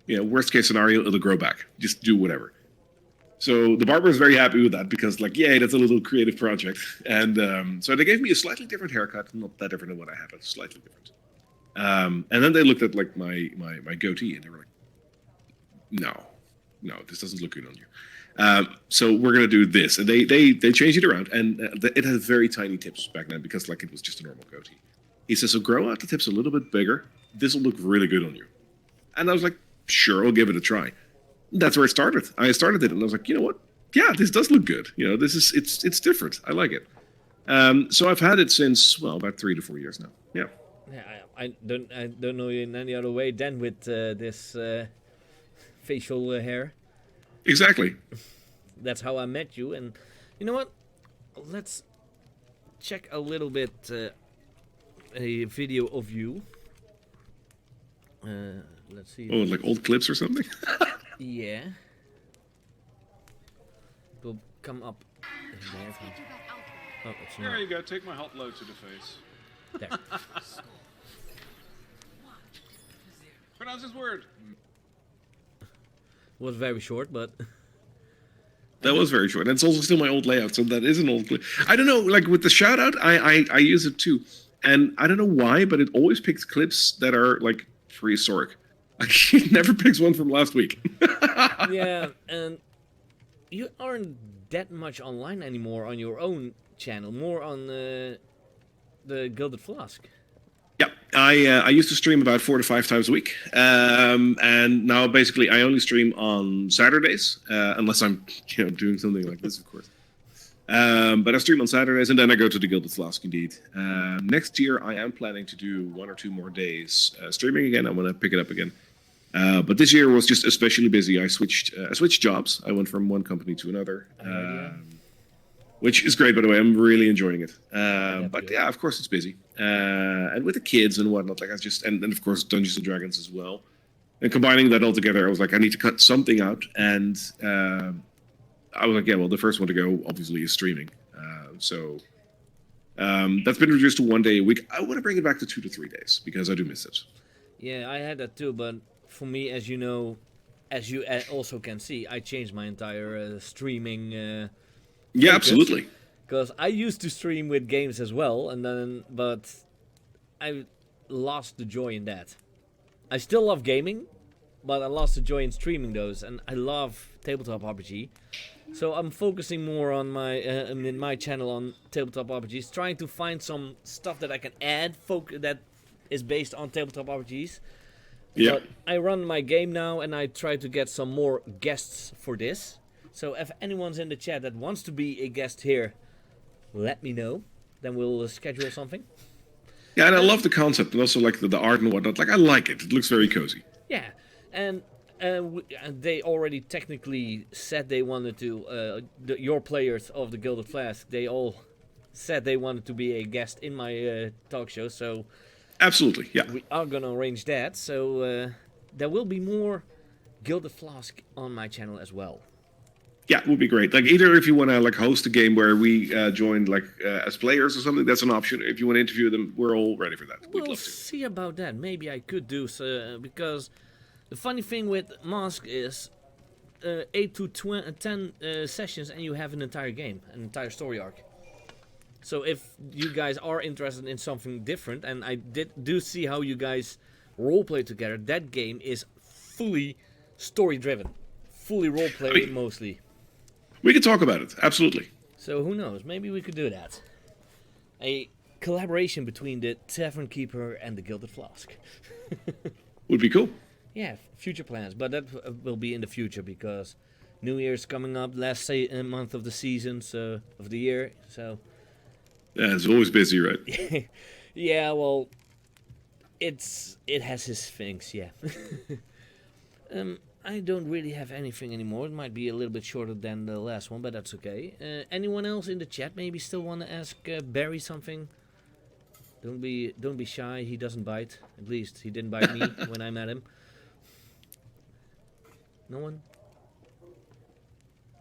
You know, worst case scenario, it'll grow back. Just do whatever. So the barber was very happy with that because, like, yay, that's a little creative project. And so they gave me a slightly different haircut, not that different than what I had, but slightly different. And then they looked at like my goatee, and they were like, no, this doesn't look good on you. So we're gonna do this, and they changed it around, and it had very tiny tips back then because like it was just a normal goatee. He says, so grow out the tips a little bit bigger. This will look really good on you. And I was like, sure, I'll give it a try. That's where it started. I started it, and I was like, you know what? Yeah, this does look good. You know, it's different. I like it. So I've had it since about 3 to 4 years now. Yeah. Yeah, I don't know you in any other way than with this facial hair. Exactly. That's how I met you, and you know what? Let's check a little bit a video of you. Let's see. Oh, like old clips or something? Yeah. It will come up. Oh, it's There not. you go. Take my hot low to the face. There. Pronounce this word. Was very short, but That was very short. That's also still my old layout, so that is an old clip. I don't know, like with the shout out, I use it too. And I don't know why, but it always picks clips that are like prehistoric. It never picks one from last week. yeah, and you aren't that much online anymore on your own channel, more on the Gilded Flask. Yeah, I used to stream about 4 to 5 times a week, and now basically I only stream on Saturdays, unless I'm doing something like this, of course. But I stream on Saturdays, and then I go to the Gilded Flask. Indeed, next year I am planning to do 1 or 2 more days streaming again. I'm gonna pick it up again. But this year was just especially busy. I switched jobs. I went from one company to another. Which is great, by the way. I'm really enjoying it. But yeah, of course, it's busy. And with the kids and whatnot, like and of course, Dungeons and Dragons as well. And combining that all together, I was like, I need to cut something out. And I was like, yeah, well, the first one to go, obviously, is streaming. So that's been reduced to 1 day a week. I want to bring it back to 2 to 3 days because I do miss it. Yeah, I had that too, but for me, as you know, as you also can see, I changed my entire streaming. Yeah, absolutely. Because I used to stream with games as well, but I lost the joy in that. I still love gaming, but I lost the joy in streaming those, and I love tabletop RPG. So I'm focusing more on my channel on tabletop RPGs, trying to find some stuff that I can add that is based on tabletop RPGs. Yeah. But I run my game now, and I try to get some more guests for this. So if anyone's in the chat that wants to be a guest here, let me know. Then we'll schedule something. Yeah, and I love the concept and also like the art and whatnot. Like I like it. It looks very cozy. Yeah, and they already technically said they wanted to. Your players of the Gilded Flask, they all said they wanted to be a guest in my talk show. So Absolutely, yeah. we are gonna arrange that. So there will be more Gilded Flask on my channel as well. Yeah, it would be great. Like either if you want to like host a game where we join like as players or something, that's an option. If you want to interview them, we're all ready for that. We'd We'll love to. see about that. Maybe I could do so because the funny thing with Mask is 8 to 10 sessions, and you have an entire game, an entire story arc. So if you guys are interested in something different, and I do see how you guys roleplay together, that game is fully story-driven, fully roleplay mostly. We could talk about it, absolutely. So who knows? Maybe we could do that. A collaboration between the Tavern Keeper and the Gilded Flask. Would be cool. Yeah, future plans, but that will be in the future because New Year's coming up, last month of the season, so of the year. So Yeah, it's always busy, right? yeah, well, it has its things, yeah. I don't really have anything anymore. It might be a little bit shorter than the last one, but that's okay. Anyone else in the chat maybe still want to ask Berry something? Don't be shy. He doesn't bite. At least he didn't bite me when I met him. No one?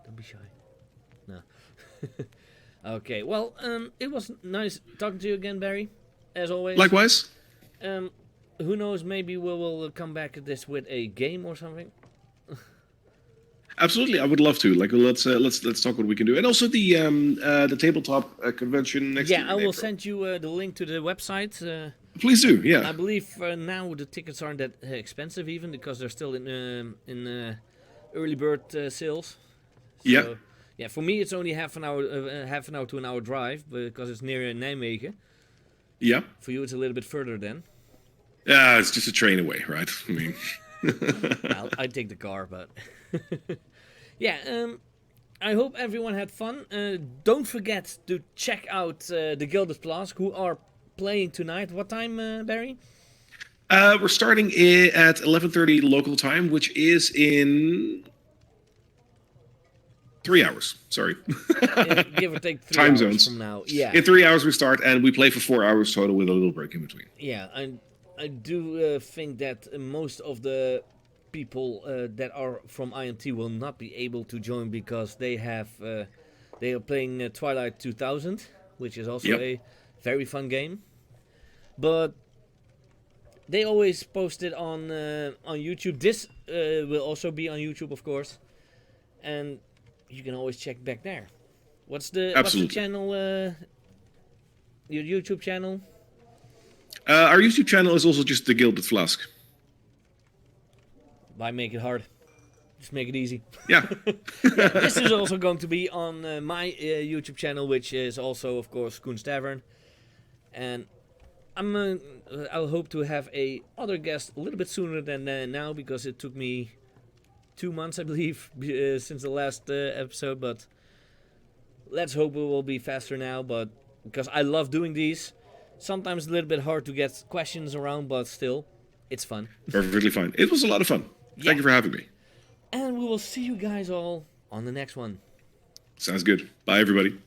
Don't be shy. No. Okay. Well, it was nice talking to you again, Berry. As always. Likewise. Who knows? Maybe we will come back at this with a game or something. Absolutely, I would love to. Like, let's talk what we can do, and also the tabletop convention next year. Yeah, I will send you the link to the website. Please do. Yeah. I believe now the tickets aren't that expensive even because they're still in early bird sales. So, Yeah. Yeah, for me it's only half an hour to an hour drive because it's near Nijmegen. Yeah. For you it's a little bit further then. Yeah, it's just a train away, right? I mean. I'd take the car, but yeah. I hope everyone had fun. Don't forget to check out the Gilded Flask, who are playing tonight. What time, Berry? We're starting at 11:30 local time, which is in 3 hours. Sorry. Give or take 3 Time hours zones. from now. Yeah. In 3 hours we start, and we play for 4 hours total with a little break in between. Yeah, I do think that most of the people that are from IMT will not be able to join because they are playing Twilight 2000, which is also a very fun game. But they always post it on YouTube. This will also be on YouTube, of course, and you can always check back there. What's the channel? Your YouTube channel? Our YouTube channel is also just the Gilded Flask. Why make it hard? Just make it easy. Yeah. Yeah, this is also going to be on my YouTube channel, which is also, of course, Koen's Tavern. And I'll hope to have a other guest a little bit sooner than now, because it took me 2 months, I believe, since the last episode. But let's hope it will be faster now. But because I love doing these. Sometimes a little bit hard to get questions around, but still, it's fun. Perfectly fine. It was a lot of fun. Thank you for having me. And we will see you guys all on the next one. Sounds good. Bye, everybody.